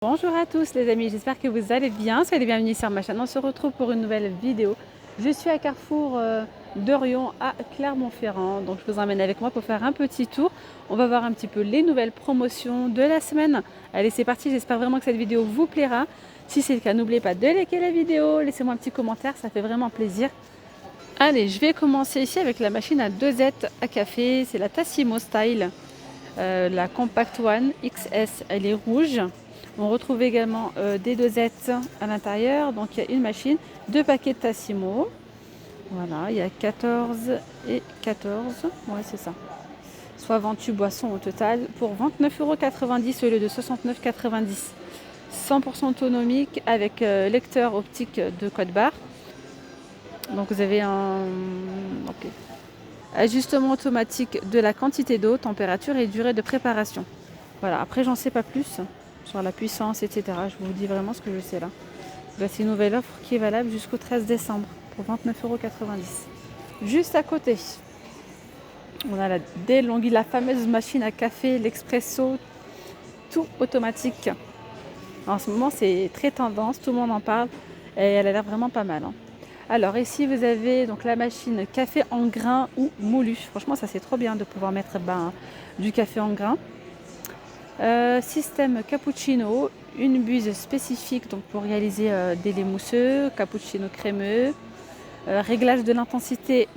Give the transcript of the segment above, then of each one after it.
Bonjour à tous les amis, j'espère que vous allez bien, soyez les bienvenus sur ma chaîne. On se retrouve pour une nouvelle vidéo. Je suis à Carrefour d'Orion à Clermont-Ferrand, donc je vous emmène avec moi pour faire un petit tour. On va voir un petit peu les nouvelles promotions de la semaine. Allez, c'est parti, j'espère vraiment que cette vidéo vous plaira. Si c'est le cas, n'oubliez pas de liker la vidéo, laissez-moi un petit commentaire, ça fait vraiment plaisir. Allez, je vais commencer ici avec la machine à dosette à café, c'est la Tassimo Style, la Compact One XS, elle est rouge. On retrouve également des dosettes à l'intérieur. Donc il y a une machine, 2 paquets de Tassimo. Voilà, il y a 14 et 14. Ouais, c'est ça. Soit 28 boissons au total pour 29,90 € au lieu de 69,90 €. 100% autonomique avec lecteur optique de code barre. Donc vous avez un ajustement automatique de la quantité d'eau, température et durée de préparation. Voilà, après j'en sais pas plus sur la puissance, etc. Je vous dis vraiment ce que je sais là. Voici une nouvelle offre qui est valable jusqu'au 13 décembre pour 29,90 €. Juste à côté, on a la DeLonghi, la fameuse machine à café, l'expresso, tout automatique. En ce moment, c'est très tendance, tout le monde en parle et elle a l'air vraiment pas mal. Alors ici, vous avez donc la machine café en grains ou moulu. Franchement, ça c'est trop bien de pouvoir mettre du café en grains. Système cappuccino, une buse spécifique donc pour réaliser des laits mousseux, cappuccino crémeux, réglage de l'intensité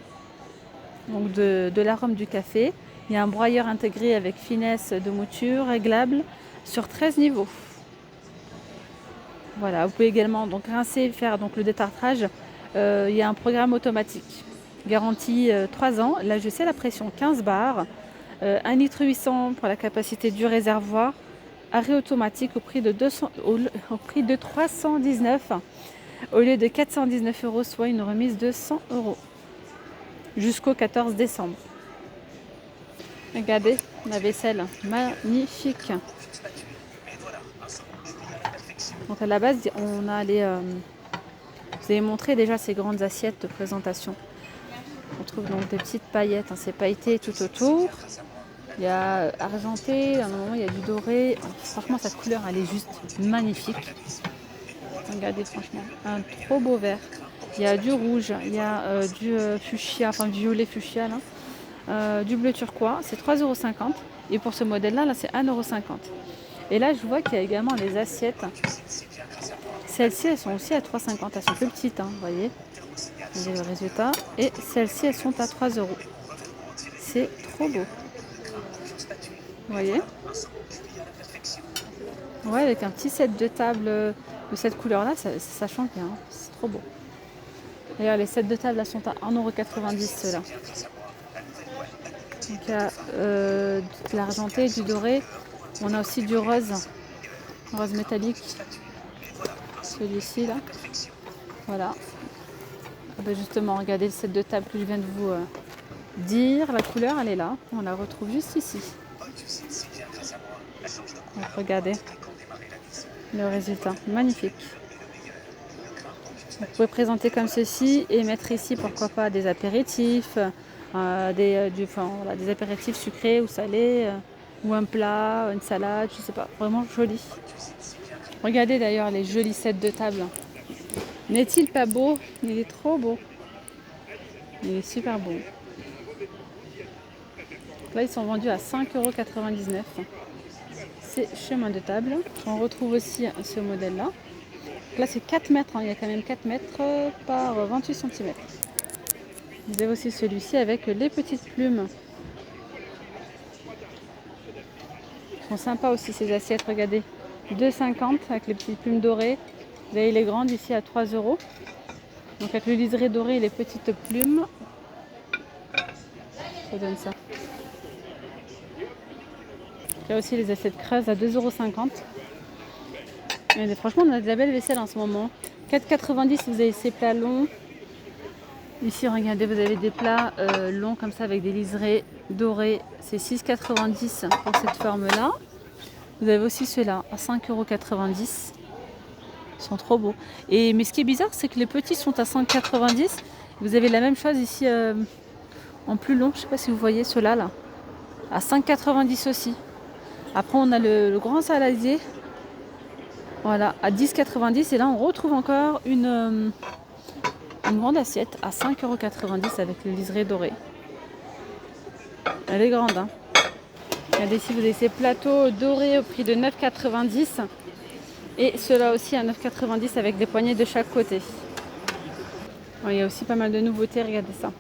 donc de l'arôme du café. Il y a un broyeur intégré avec finesse de mouture, réglable sur 13 niveaux. Voilà, vous pouvez également donc rincer, faire donc le détartrage. Il y a un programme automatique. Garantie 3 ans. Là, je sais la pression 15 bars. 1,8 litre pour la capacité du réservoir. Arrêt automatique au prix de 319 au lieu de 419 €, soit une remise de 100 € jusqu'au 14 décembre. Regardez la vaisselle, magnifique. Donc à la base, on a vous avez montré déjà ces grandes assiettes de présentation. On trouve donc des petites paillettes, c'est pailleté tout autour. Il y a argenté, à un moment il y a du doré. Franchement, cette couleur, elle est juste magnifique. Regardez, franchement, un trop beau vert. Il y a du rouge, il y a du fuchsia, enfin du violet fuchsia, là. Du bleu turquois, c'est 3,50 €. Et pour ce modèle-là, là, c'est 1,50 €. Et là, je vois qu'il y a également les assiettes. Celles-ci, elles sont aussi à 3,50 €. Elles sont plus petites, vous voyez. Vous avez le résultat. Et celles-ci, elles sont à 3 €. C'est trop beau. Vous voyez? Ouais, avec un petit set de table de cette couleur-là, ça change bien. C'est trop beau. D'ailleurs, les sets de table là sont à 1,90 € ceux-là. Donc il y a de l'argenté, du doré. On a aussi du rose métallique. Celui-ci là. Voilà. Justement, regardez le set de table que je viens de vous dire. La couleur, elle est là. On la retrouve juste ici. Donc, regardez le résultat. Magnifique. Vous pouvez présenter comme ceci et mettre ici, pourquoi pas, des apéritifs, des apéritifs sucrés ou salés, ou un plat, une salade, je sais pas. Vraiment joli. Regardez d'ailleurs les jolis sets de table. N'est-il pas beau? Il est trop beau. Il est super beau. Là, ils sont vendus à 5,99 €. C'est chemin de table. On retrouve aussi ce modèle-là. Là, c'est 4 mètres. Il y a quand même 4 mètres par 28 cm. Vous avez aussi celui-ci avec les petites plumes. Ils sont sympas aussi ces assiettes. Regardez. 2,50 € avec les petites plumes dorées. Vous avez les grandes ici à 3 €. Donc avec le liseré doré et les petites plumes. Ça donne ça. Il y a aussi les assiettes creuses à 2,50 €. Et franchement, on a de la belle vaisselle en ce moment. 4,90 €, vous avez ces plats longs. Ici, regardez, vous avez des plats longs comme ça avec des liserés dorés. C'est 6,90 € pour cette forme-là. Vous avez aussi ceux-là à 5,90 €. Ils sont trop beaux. Mais ce qui est bizarre, c'est que les petits sont à 5,90 €. Vous avez la même chose ici en plus long. Je ne sais pas si vous voyez ceux-là, là, à 5,90 € aussi. Après, on a le grand saladier Voilà, à 10,90 €. Et là, on retrouve encore une grande assiette à 5,90 € avec le liseré doré. Elle est grande, hein. Regardez ici, vous avez ces plateaux dorés au prix de 9,90 €. Et ceux-là aussi à 9,90 € avec des poignées de chaque côté. Bon, il y a aussi pas mal de nouveautés, regardez ça.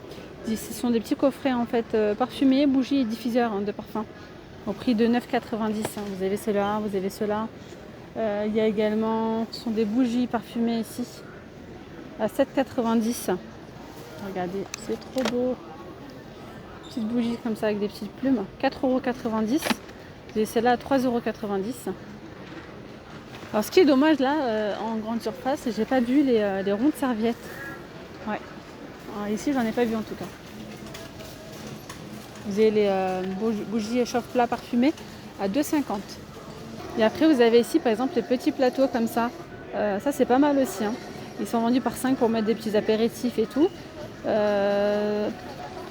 Ce sont des petits coffrets en fait parfumés, bougies et diffuseurs de parfum. Au prix de 9,90 €. Vous avez ceux-là, vous avez ceux-là. Il y a également, ce sont des bougies parfumées ici à 7,90 €. Regardez, c'est trop beau. Petite bougie comme ça avec des petites plumes, 4,90 €. Vous avez celle-là à 3,90 €. Alors ce qui est dommage là, en grande surface, c'est que j'ai pas vu les rondes serviettes. Ouais. Alors, ici, j'en ai pas vu en tout cas. Vous avez les bougies chauffe-plat parfumées à 2,50 €. Et après, vous avez ici par exemple les petits plateaux comme ça. Ça, c'est pas mal aussi, hein. Ils sont vendus par 5 pour mettre des petits apéritifs et tout.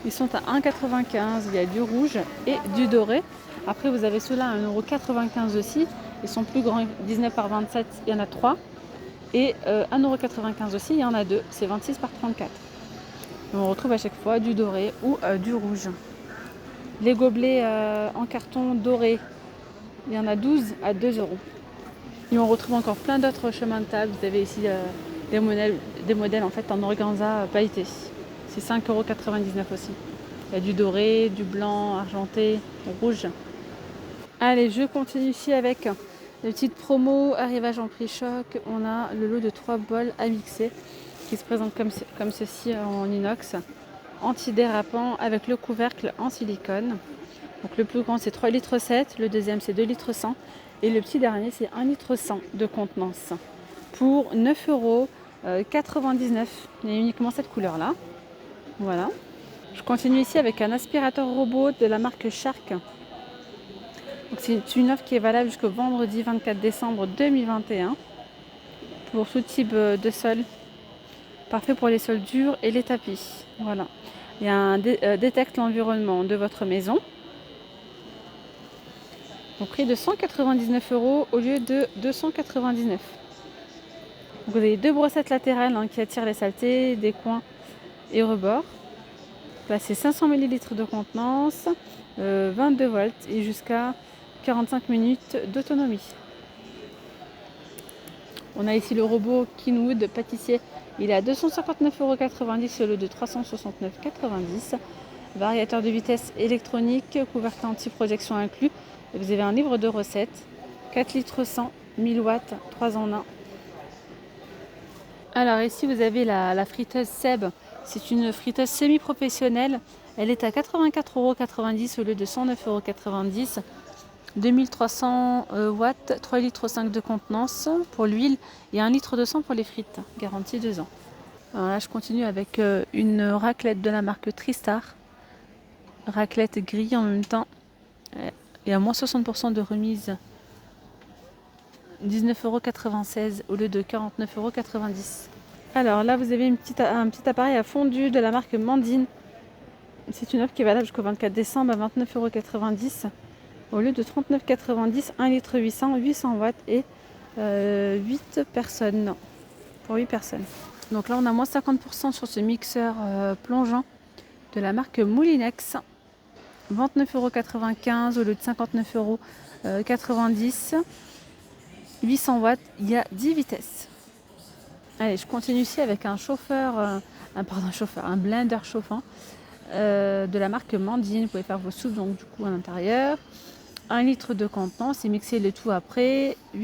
Ils sont à 1,95 €. Il y a du rouge et du doré. Après, vous avez ceux-là à 1,95 € aussi. Ils sont plus grands, 19 par 27, il y en a 3. Et 1,95 € aussi, il y en a 2. C'est 26 par 34. Et on retrouve à chaque fois du doré ou du rouge. Les gobelets en carton doré, il y en a 12 à 2 €. Et on retrouve encore plein d'autres chemins de table. Vous avez ici des modèles en fait en organza pailleté. C'est 5,99 € aussi. Il y a du doré, du blanc, argenté, rouge. Allez, je continue ici avec les petites promos, arrivage en prix choc. On a le lot de 3 bols à mixer qui se présente comme ceci en inox, antidérapant avec le couvercle en silicone. Donc le plus grand c'est 3,7 litres, le deuxième c'est 2,1 litres et le petit dernier c'est 1,1 litre de contenance pour 9,99 €. Il y a uniquement cette couleur là. Voilà. Je continue ici avec un aspirateur robot de la marque Shark. C'est une offre qui est valable jusqu'au vendredi 24 décembre 2021 pour tout type de sol. Parfait pour les sols durs et les tapis. Voilà. Il y a un détecte l'environnement de votre maison au prix de 199 € au lieu de 299 €. Vous avez 2 brossettes latérales qui attirent les saletés des coins et rebords. Là, c'est 500 ml de contenance, 22 volts et jusqu'à 45 minutes d'autonomie. On a ici le robot Kinwood pâtissier. Il est à 259,90 € au lieu de 369,90 €. Variateur de vitesse électronique, couvercle anti-projection inclus. Et vous avez un livre de recettes. 4 litres 100, 1000 watts, 3 en 1. Alors ici vous avez la friteuse Seb. C'est une friteuse semi-professionnelle. Elle est à 84,90 € au lieu de 109,90 €. 2300 watts, 3 litres 5 de contenance pour l'huile et 1 litre 200 pour les frites, garantie 2 ans. Alors là je continue avec une raclette de la marque Tristar, raclette grille en même temps et à moins 60% de remise, 19,96 € au lieu de 49,90 €. Alors là vous avez un petit appareil à fondu de la marque Mandine. C'est une offre qui est valable jusqu'au 24 décembre à 29,90 € au lieu de 39,90 €, 1 litre 800, 800 watts et 8 personnes. Pour 8 personnes. Donc là on a moins 50% sur ce mixeur plongeant de la marque Moulinex. 29,95 € au lieu de 59,90 €. 800 watts, il y a 10 vitesses. Allez, je continue ici avec un un blender chauffant de la marque Mandine. Vous pouvez faire vos soupes donc du coup à l'intérieur. 1 litre de contenance et mixer le tout après. 1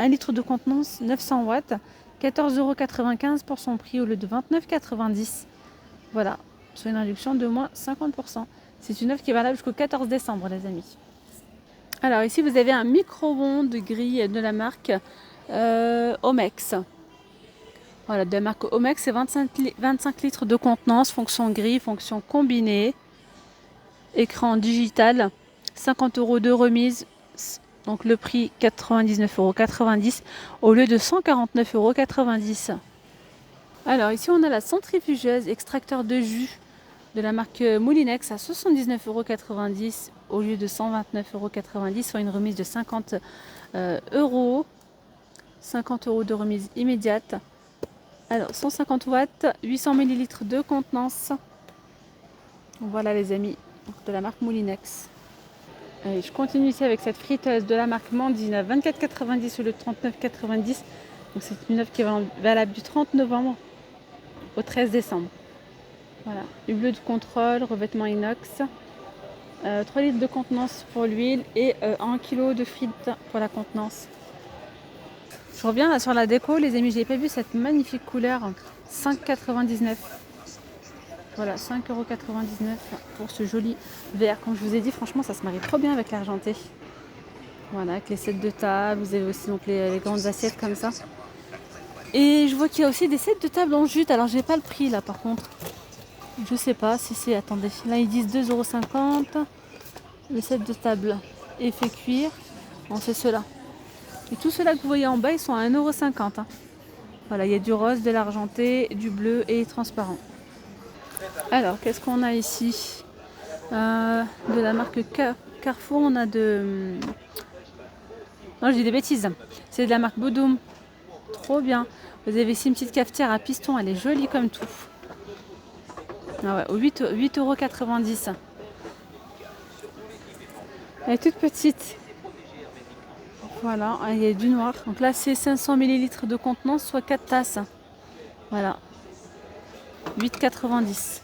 litre de contenance, 900 watts, 14,95 € pour son prix au lieu de 29,90 €. Voilà, soit une réduction de moins 50%. C'est une offre qui est valable jusqu'au 14 décembre, les amis. Alors ici, vous avez un micro-ondes grille de la marque Omex. Voilà, de la marque Omex, c'est 25 litres de contenance, fonction grille, fonction combinée, écran digital, 50 € de remise. Donc le prix 99,90 € au lieu de 149,90 €. Alors ici on a la centrifugeuse extracteur de jus de la marque Moulinex à 79,90 € au lieu de 129,90 €, soit une remise de 50 euros. 50 € de remise immédiate. Alors 150 watts, 800 ml de contenance. Voilà les amis, de la marque Moulinex. Allez, je continue ici avec cette friteuse de la marque Mandine à 24,90 € au lieu de 39,90 €. Donc c'est une offre qui est valable du 30 novembre au 13 décembre. Voilà, hublot de contrôle, revêtement inox, 3 litres de contenance pour l'huile et 1 kg de frites pour la contenance. Je reviens là sur la déco, les amis, je n'avais pas vu cette magnifique couleur, 5,99 €. Voilà, 5,99 € pour ce joli vert. Comme je vous ai dit, franchement, ça se marie trop bien avec l'argenté. Voilà, avec les sets de table, vous avez aussi donc les grandes assiettes comme ça. Et je vois qu'il y a aussi des sets de table en jute. Alors, j'ai pas le prix là, par contre. Je sais pas si c'est. Attendez, là ils disent 2,50 €. Le set de table effet cuir. Bon, c'est ceux-là. Et tous ceux-là que vous voyez en bas, ils sont à 1,50 €. Voilà, il y a du rose, de l'argenté, du bleu et transparent. Alors, qu'est-ce qu'on a ici? De la marque Carrefour, on a de. Non, je dis des bêtises. C'est de la marque Bodum. Trop bien. Vous avez ici une petite cafetière à piston, elle est jolie comme tout. Ah ouais, 8,90 €. Elle est toute petite. Voilà, il y a du noir. Donc là, c'est 500 ml de contenance, soit 4 tasses. Voilà. 8,90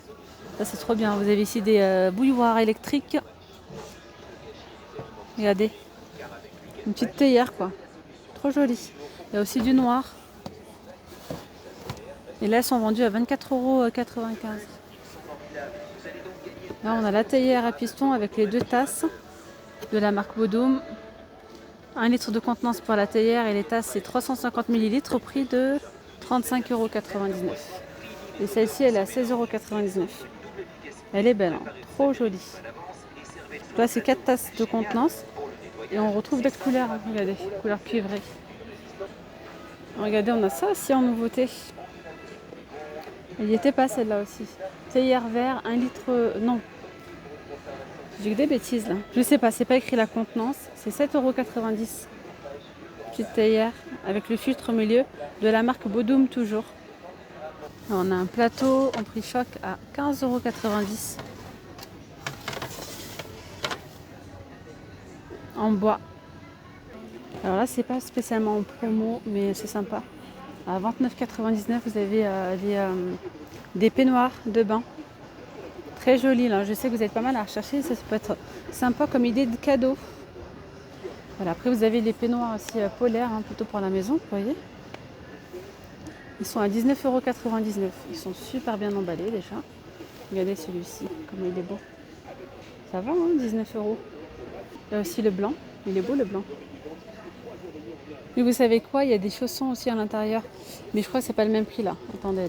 €. Ça, c'est trop bien. Vous avez ici des bouilloires électriques. Regardez. Une petite théière, quoi. Trop jolie. Il y a aussi du noir. Et là, elles sont vendues à 24,95 €. Là, on a la théière à piston avec les 2 tasses de la marque Bodum. 1 litre de contenance pour la théière et les tasses, c'est 350 ml au prix de 35,99 €. Et celle-ci, elle est à 16,99 €. Elle est belle, hein, trop jolie. Là, c'est 4 tasses de contenance. Et on retrouve d'autres couleurs, hein. Regardez, couleur cuivrée. Regardez, on a ça aussi en nouveauté. Elle n'y était pas celle-là aussi. Théière vert, 1 litre. Non. J'ai que des bêtises là. Je sais pas, c'est pas écrit la contenance. C'est 7,90 €. Petite théière avec le filtre au milieu de la marque Bodum toujours. Alors, on a un plateau en prix choc à 15,90 € en bois. Alors là, c'est pas spécialement en promo, mais c'est sympa. À 29,99 € vous avez des peignoirs de bain. Très joli là. Je sais que vous êtes pas mal à rechercher. Ça peut être sympa comme idée de cadeau. Voilà. Après, vous avez les peignoirs aussi polaires, hein, plutôt pour la maison, vous voyez. Ils sont à 19,99 €. Ils sont super bien emballés déjà. Regardez celui-ci, comme il est beau. Ça va, hein, 19 €. Il y a aussi le blanc. Il est beau le blanc. Et vous savez quoi? Il y a des chaussons aussi à l'intérieur. Mais je crois que c'est pas le même prix là. Attendez.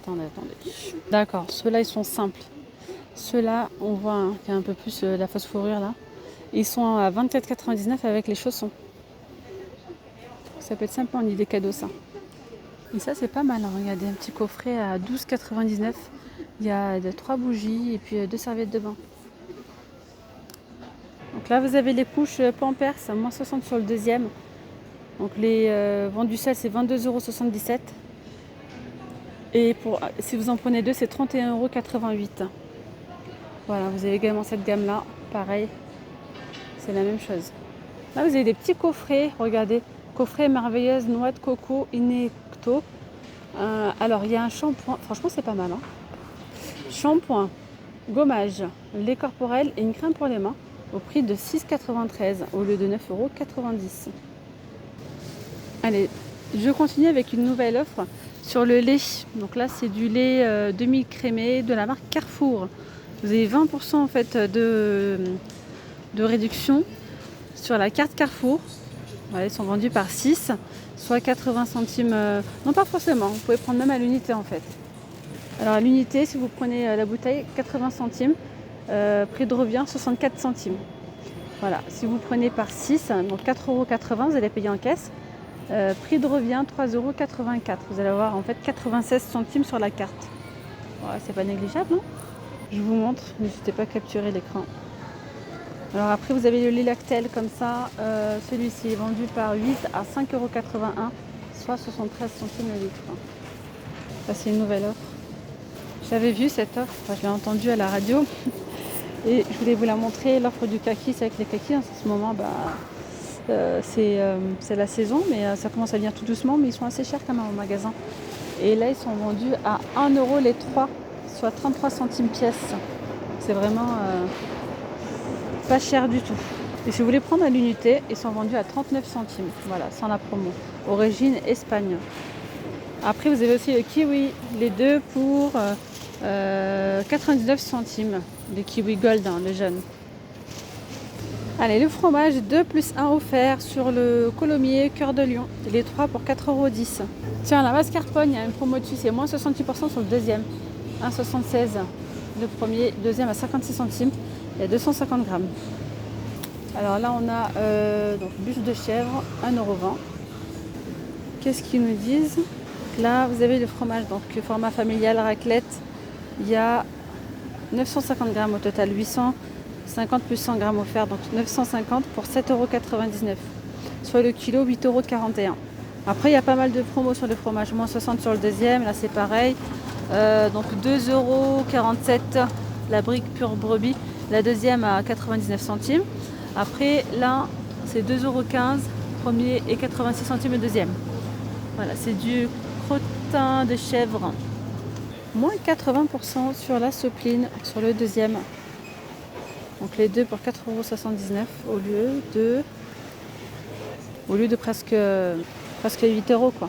D'accord, ceux-là ils sont simples. Ceux-là, on voit hein, qu'il y a un peu plus la fausse fourrure là. Ils sont à 24,99 € avec les chaussons. Ça peut être sympa en idée cadeau ça. Et ça c'est pas mal, hein. Regardez, un petit coffret à 12,99 €. Il y a 3 bougies et puis 2 serviettes de bain. Donc là vous avez les couches Pampers, à moins 60 sur le deuxième. Donc les vendus seuls c'est 22,77 €. Et si vous en prenez deux, c'est 31,88 €. Voilà, vous avez également cette gamme-là, pareil, c'est la même chose. Là, vous avez des petits coffrets, regardez, coffret merveilleuse, noix de coco, Inecto. Alors, il y a un shampoing, franchement, c'est pas mal, hein. Shampoing, gommage, lait corporel et une crème pour les mains, au prix de 6,93 € au lieu de 9,90 €. Allez, je continue avec une nouvelle offre sur le lait. Donc là, c'est du lait demi-crémé de la marque Carrefour. Vous avez 20% en fait de réduction sur la carte Carrefour. Voilà, ils sont vendus par 6, soit 80 centimes. Non, pas forcément, vous pouvez prendre même à l'unité en fait. Alors à l'unité, si vous prenez la bouteille, 80 centimes. Prix de revient, 64 centimes. Voilà, si vous prenez par 6, donc 4,80 €, vous allez payer en caisse. Prix de revient, 3,84 €. Vous allez avoir en fait 96 centimes sur la carte. Voilà, c'est pas négligeable, non? Je vous montre, n'hésitez pas à capturer l'écran. Alors après vous avez le lait Lactel comme ça, celui-ci est vendu par 8 à 5,81 €, soit 73 centimes le litre. Ça c'est une nouvelle offre. J'avais vu cette offre, enfin, je l'ai entendue à la radio et je voulais vous la montrer, l'offre du kaki. C'est avec les kakis en ce moment, c'est la saison, mais ça commence à venir tout doucement, mais ils sont assez chers quand même au magasin. Et là ils sont vendus à 1 € les 3, soit 33 centimes pièce. C'est vraiment pas cher du tout. Et si vous voulez prendre à l'unité, ils sont vendus à 39 centimes, voilà, sans la promo. Origine Espagne. Après vous avez aussi le kiwi, les deux pour 99 centimes. Le kiwi gold, hein, le jaune. Allez, le fromage 2 plus 1 offert sur le Colomiers Cœur de Lion. Les 3 pour 4,10 €. Tiens, la mascarpone, il y a une promo dessus, c'est moins 68% sur le deuxième. 1,76 € le premier, deuxième à 56 centimes. Il y a 250 grammes. Alors là, on a donc bûche de chèvre, 1,20 €. Qu'est-ce qu'ils nous disent? Là, vous avez le fromage, donc format familial raclette. Il y a 950 grammes au total, 850 plus 100 grammes offerts, donc 950 pour 7,99 €. Soit le kilo, 8,41 €. Après, il y a pas mal de promos sur le fromage, moins 60 sur le deuxième, là c'est pareil. Donc 2,47 € la brique pure brebis, la deuxième à 99 centimes. Après, là, c'est 2,15 € premier et 86 centimes le deuxième. Voilà, c'est du crottin de chèvre. Moins 80% sur la sopline, sur le deuxième. Donc les deux pour 4,79 € au lieu de presque 8 € quoi.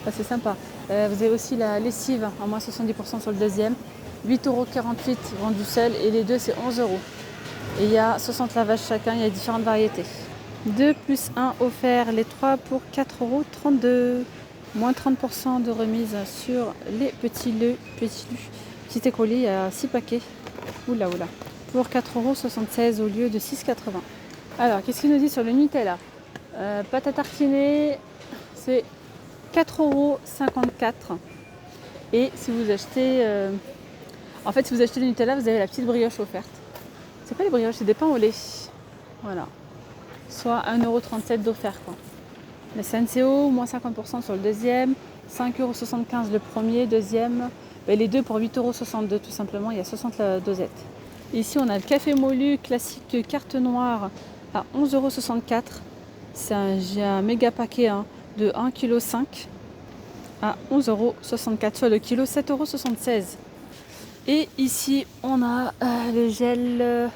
Ça c'est sympa. Vous avez aussi la lessive à moins 70% sur le deuxième. 8,48 € vendu seul et les deux c'est 11 €. Et il y a 60 lavages chacun, il y a différentes variétés. 2 plus 1 offert, les 3 pour 4,32 €. Moins 30% de remise sur les petits lus. Petit écolier, il y a 6 paquets. Oula. Pour 4,76 € au lieu de 6,80 €. Alors, qu'est-ce qu'il nous dit sur le Nutella? Pâte à tartiner, c'est 4,54 €. Et si vous achetez... si vous achetez le Nutella, vous avez la petite brioche offerte. C'est pas les brioches, c'est des pains au lait. Voilà. Soit 1,37 € d'offert, quoi. Le Senseo, moins 50% sur le deuxième. 5,75 € le premier, deuxième. Les deux pour 8,62 € tout simplement. Il y a 60 dosettes. Ici, on a le café Molu classique carte noire à 11,64 €. J'ai un méga paquet de 1,5 kg à 11,64 €, soit le kilo 7,76 €. Et ici, on a le gel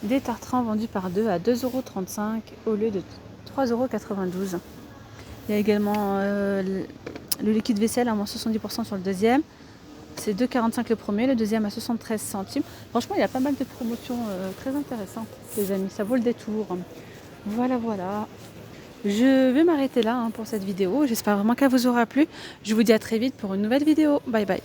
des tartrans vendu par 2 à 2,35 € au lieu de 3,92 €. Il y a également le liquide vaisselle à moins 70% sur le deuxième. C'est 2,45 € le premier, le deuxième à 73 centimes. Franchement, il y a pas mal de promotions très intéressantes, les amis. Ça vaut le détour. Voilà. Je vais m'arrêter là pour cette vidéo. J'espère vraiment qu'elle vous aura plu. Je vous dis à très vite pour une nouvelle vidéo. Bye bye.